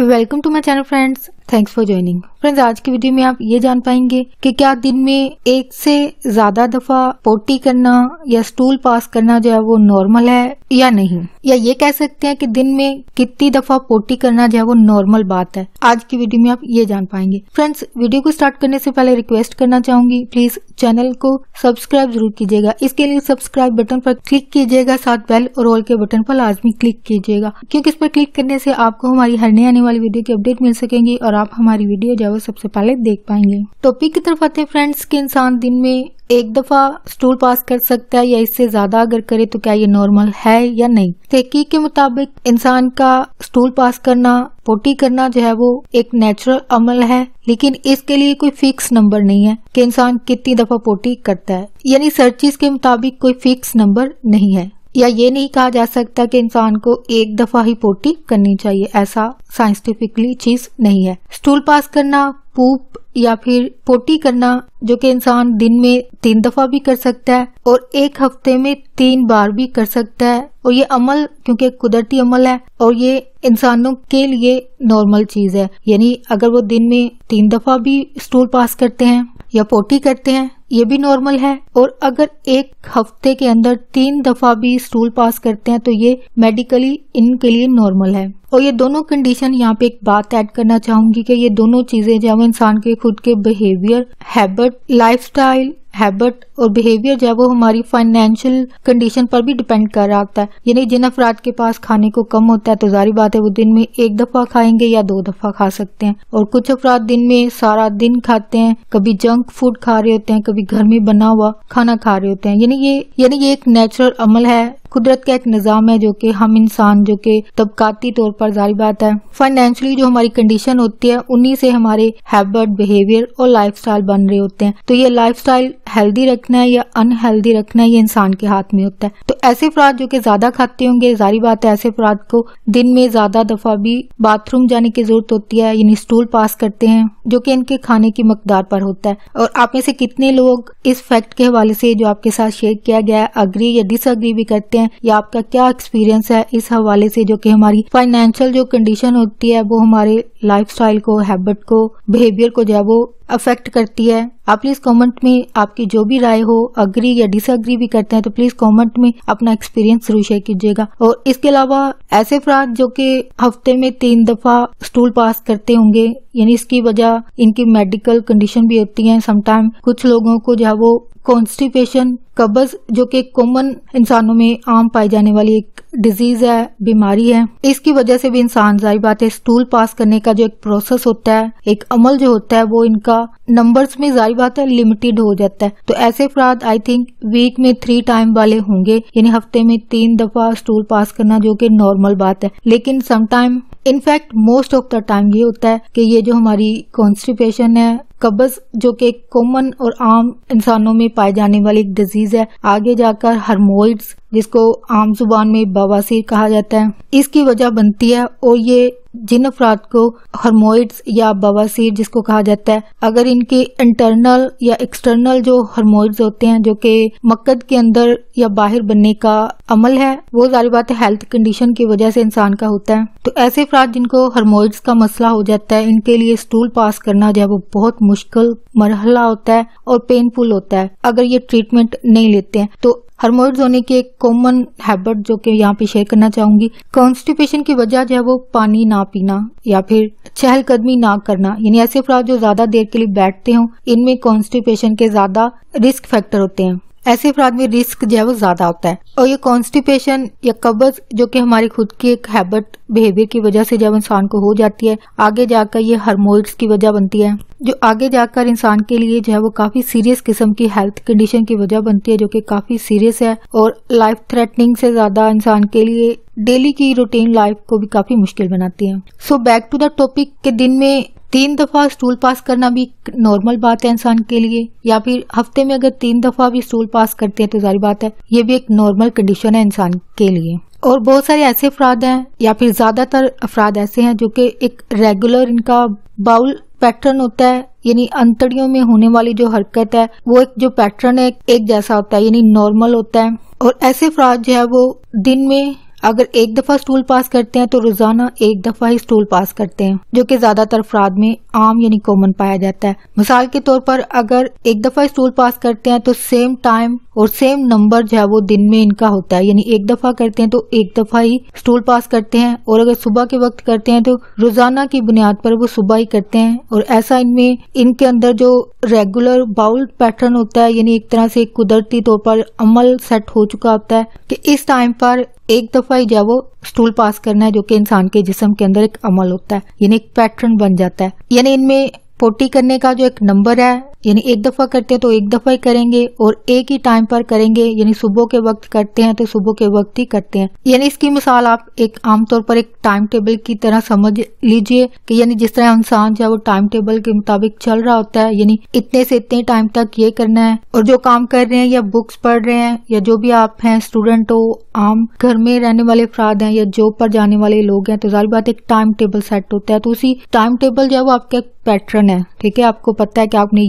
Welcome to my channel friends, thanks for joining. Friends, आज की video में आप ये जान पाएंगे कि क्या दिन में एक से ज्यादा दफा पोटी करना या स्टूल पास करना जो है वो नॉर्मल है या नहीं, या ये कह सकते हैं कि दिन में कितनी दफा पोटी करना जो है वो नॉर्मल बात है। आज की वीडियो में आप ये जान पाएंगे। फ्रेंड्स, वीडियो को स्टार्ट करने से पहले रिक्वेस्ट करना चाहूंगी, प्लीज चैनल को सब्सक्राइब जरूर कीजिएगा। इसके लिए सब्सक्राइब बटन पर क्लिक कीजिएगा, साथ बेल और ऑल के बटन पर लाजमी क्लिक कीजिएगा, क्योंकि इस पर क्लिक करने से आपको हमारी हर नई आने वाली वीडियो की अपडेट मिल सकेंगी और आप हमारी वीडियो जो है वो सबसे पहले देख पाएंगे। टॉपिक की तरफ आते हैं फ्रेंड्स कि इंसान दिन में एक दफा स्टूल पास कर सकता है या इससे ज्यादा अगर करे तो क्या ये नॉर्मल है या नहीं। तहकीक के मुताबिक इंसान का स्टूल पास करना, पोटी करना जो है वो एक नेचुरल अमल है, लेकिन इसके लिए कोई फिक्स नंबर नहीं है कि इंसान कितनी दफा पोटी करता है। यानी सर्चिस के मुताबिक कोई फिक्स नंबर नहीं है, या ये नहीं कहा जा सकता कि इंसान को एक दफा ही पोटी करनी चाहिए, ऐसा साइंटिफिकली चीज नहीं है। स्टूल पास करना, पूप या फिर पोटी करना जो कि इंसान दिन में 3 दफा भी कर सकता है और एक हफ्ते में 3 बार भी कर सकता है, और ये अमल क्योंकि कुदरती अमल है और ये इंसानों के लिए नॉर्मल चीज है। यानी अगर वो दिन में 3 दफा भी स्टूल पास करते हैं या पोटी करते हैं, ये भी नॉर्मल है, और अगर एक हफ्ते के अंदर 3 दफा भी स्टूल पास करते हैं तो ये मेडिकली इनके लिए नॉर्मल है। और ये दोनों कंडीशन, यहाँ पे एक बात ऐड करना चाहूंगी कि ये दोनों चीजें जो है इंसान के खुद के बिहेवियर, हैबिट, लाइफस्टाइल, हैबिट और बिहेवियर जो है वो हमारी फाइनेंशियल कंडीशन पर भी डिपेंड कर रहा होता है। यानी जिन अफराद के पास खाने को कम होता है तो जारी बात है वो दिन में 1 दफा खाएंगे या 2 दफा खा सकते हैं, और कुछ अफराद दिन में सारा दिन खाते हैं, कभी जंक फूड खा रहे होते हैं, कभी घर में बना हुआ खाना खा रहे होते हैं। यानी ये एक नेचुरल अमल है, कुदरत का एक निजाम है जो कि हम इंसान जो कि तबकाती तौर पर जारी बात है फाइनेंशियली जो हमारी कंडीशन होती है उन्हीं से हमारे हैबिट, बिहेवियर और लाइफस्टाइल बन रहे होते हैं। तो ये लाइफस्टाइल हेल्दी रखना है या अनहेल्दी रखना है ये इंसान के हाथ में होता है। तो ऐसे अफराद जो कि ज्यादा खाते होंगे, जारी बात है ऐसे अफराद को दिन में ज्यादा दफा भी बाथरूम जाने की जरूरत होती है, यानी स्टूल पास करते हैं जो कि इनके खाने की मकदार पर होता है। और आप में से कितने लोग इस फैक्ट के हवाले से जो आपके साथ शेयर किया गया है अग्री या डिसअग्री भी करते हैं, या आपका क्या एक्सपीरियंस है इस हवाले से जो कि हमारी फाइनेंशियल जो कंडीशन होती है वो हमारे लाइफस्टाइल को, हैबिट को, बिहेवियर को जो है वो अफेक्ट करती है। आप प्लीज कमेंट में आपकी जो भी राय हो, अग्री या डिसअग्री भी करते हैं तो प्लीज कमेंट में अपना एक्सपीरियंस जरूर शेयर कीजिएगा। और इसके अलावा ऐसे अफराद जो कि हफ्ते में 3 दफा स्टूल पास करते होंगे, यानी इसकी वजह इनकी मेडिकल कंडीशन भी होती है। समटाइम कुछ लोगों को जो है वो कॉन्स्टिपेशन, कब्ज जो कि कॉमन इंसानों में आम पाई जाने वाली एक डिजीज है, बीमारी है, इसकी वजह से भी इंसान जाहिर बात है स्टूल पास करने का जो एक प्रोसेस होता है, एक अमल जो होता है वो इनका नंबर्स में जाहिर बात है लिमिटेड हो जाता है। तो ऐसे अफराद आई थिंक वीक में 3 टाइम वाले होंगे, यानी हफ्ते में 3 दफा स्टूल पास करना जो कि नॉर्मल बात है। लेकिन sometime, in fact most of the time ये होता है कि ये जो हमारी कॉन्स्टिपेशन है, कब्ज जो कि कॉमन और आम इंसानों में पाए जाने वाली एक डिजीज है, आगे जाकर हार्मोइड्स जिसको आम जुबान में बवासीर कहा जाता है, इसकी वजह बनती है। और ये जिन अफराद को हार्मोइड्स या बवासीर जिसको कहा जाता है, अगर इनके इंटरनल या एक्सटर्नल जो हार्मोइड्स होते हैं जो कि मक्कद के अंदर या बाहर बनने का अमल है, वो जारी बात है हेल्थ कंडीशन की वजह से इंसान का होता है। तो ऐसे अफराद जिनको हार्मोइड्स का मसला हो जाता है, इनके लिए स्टूल पास करना जो है वो बहुत मुश्किल मरहला होता है और पेनफुल होता है अगर ये ट्रीटमेंट नहीं लेते हैं। तो हार्मोइड्स होने की एक कॉमन हैबिट जो कि यहाँ पे शेयर करना चाहूंगी, कॉन्स्टिपेशन की वजह जो है वो पानी ना पीना या फिर चहलकदमी ना करना। यानी ऐसे अफराद जो ज्यादा देर के लिए बैठते हो, इनमें कॉन्स्टिपेशन के ज्यादा रिस्क फैक्टर होते हैं, ऐसे अफराद में रिस्क जो है वो ज्यादा होता है। और ये कॉन्स्टिपेशन या कब्ज जो कि हमारी खुद की एक हैबिट, बिहेवियर की वजह से जब इंसान को हो जाती है, आगे जाकर ये हार्मोइड्स की वजह बनती है, जो आगे जाकर इंसान के लिए जो है वो काफी सीरियस किस्म की हेल्थ कंडीशन की वजह बनती है, जो कि काफी सीरियस है और लाइफ थ्रेटनिंग से ज्यादा इंसान के लिए डेली की रूटीन लाइफ को भी काफी मुश्किल बनाती है। So back to the topic के दिन में 3 दफा स्टूल पास करना भी नॉर्मल बात है इंसान के लिए, या फिर हफ्ते में अगर 3 दफा भी स्टूल पास करते हैं तो जारी बात है ये भी एक नॉर्मल कंडीशन है इंसान के लिए। और बहुत सारे ऐसे अफराद हैं या फिर ज्यादातर अफराद ऐसे हैं जो कि एक रेगुलर इनका बाउल पैटर्न होता है, यानी अंतड़ियों में होने वाली जो हरकत है वो एक जो पैटर्न है एक जैसा होता है, यानी नॉर्मल होता है। और ऐसे अफराद जो है वो दिन में अगर एक दफा स्टूल पास करते हैं तो रोजाना एक दफा ही स्टूल पास करते हैं, जो कि ज्यादातर अफराद में आम यानी कॉमन पाया जाता है। मिसाल के तौर पर अगर एक दफा स्टूल पास करते हैं तो सेम टाइम और सेम नंबर जो है वो दिन में इनका होता है, यानी एक दफा करते हैं तो एक दफा ही स्टूल पास करते हैं, और अगर सुबह के वक्त करते हैं तो रोजाना की बुनियाद पर वो सुबह ही करते हैं। और ऐसा इनमें इनके अंदर जो रेगुलर बाउल पैटर्न होता है, यानी एक तरह से कुदरती तौर पर अमल सेट हो चुका होता है कि इस टाइम पर एक दफा ही जो है वो स्टूल पास करना है, जो कि इंसान के जिस्म के अंदर एक अमल होता है, यानी एक पैटर्न बन जाता है। यानी इनमें पोटी करने का जो एक नंबर है, यानी एक दफा करते हैं तो एक दफा ही करेंगे और एक ही टाइम पर करेंगे, यानी सुबह के वक्त करते हैं तो सुबह के वक्त ही करते हैं। यानी इसकी मिसाल आप एक आमतौर पर एक टाइम टेबल की तरह समझ लीजिए कि यानी जिस तरह इंसान जो है वो टाइम टेबल के मुताबिक चल रहा होता है, यानी इतने से इतने टाइम तक ये करना है, और जो काम कर रहे हैं या बुक्स पढ़ रहे हैं या जो भी आप हैं, स्टूडेंट हो, आम घर में रहने वाले अफराद हैं या जॉब पर जाने वाले लोग हैं, तो जाहिर बात एक टाइम टेबल सेट होता है। तो उसी टाइम टेबल जो है वो आपका पैटर्न है, ठीक है। आपको पता है कि आपने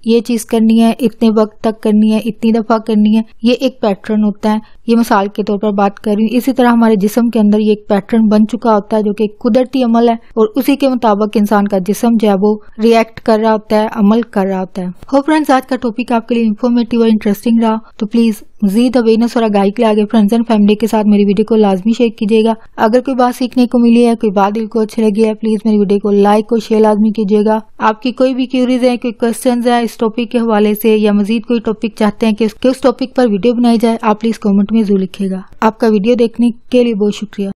ये चीज करनी है, इतने वक्त तक करनी है, इतनी दफा करनी है, ये एक पैटर्न होता है। ये मिसाल के तौर पर बात कर रही हूँ। इसी तरह हमारे जिस्म के अंदर ये एक पैटर्न बन चुका होता है, जो कि एक कुदरती अमल है, और उसी के मुताबिक इंसान का जिस्म जो है वो रिएक्ट कर रहा होता है, अमल कर रहा होता है। होप फ्रेंड्स आज का टॉपिक आपके लिए इन्फॉर्मेटिव और इंटरेस्टिंग रहा, तो प्लीज मजीद अवेयरनेस और आगाही के लिए आगे फ्रेंड्स एंड फैमिली के साथ मेरी वीडियो को लाजमी शेयर कीजिएगा। अगर कोई बात सीखने को मिली है, कोई बात दिल को अच्छी लगी है, प्लीज मेरी वीडियो को लाइक और शेयर लाजमी कीजिएगा। आपकी कोई भी क्यूरीज है, कोई क्वेश्चन है इस टॉपिक के हवाले से, या मजीद कोई टॉपिक चाहते हैं कि उस टॉपिक पर वीडियो बनाई जाए, आप प्लीज कॉमेंट में जरूर लिखिएगा। आपका वीडियो देखने के लिए बहुत शुक्रिया।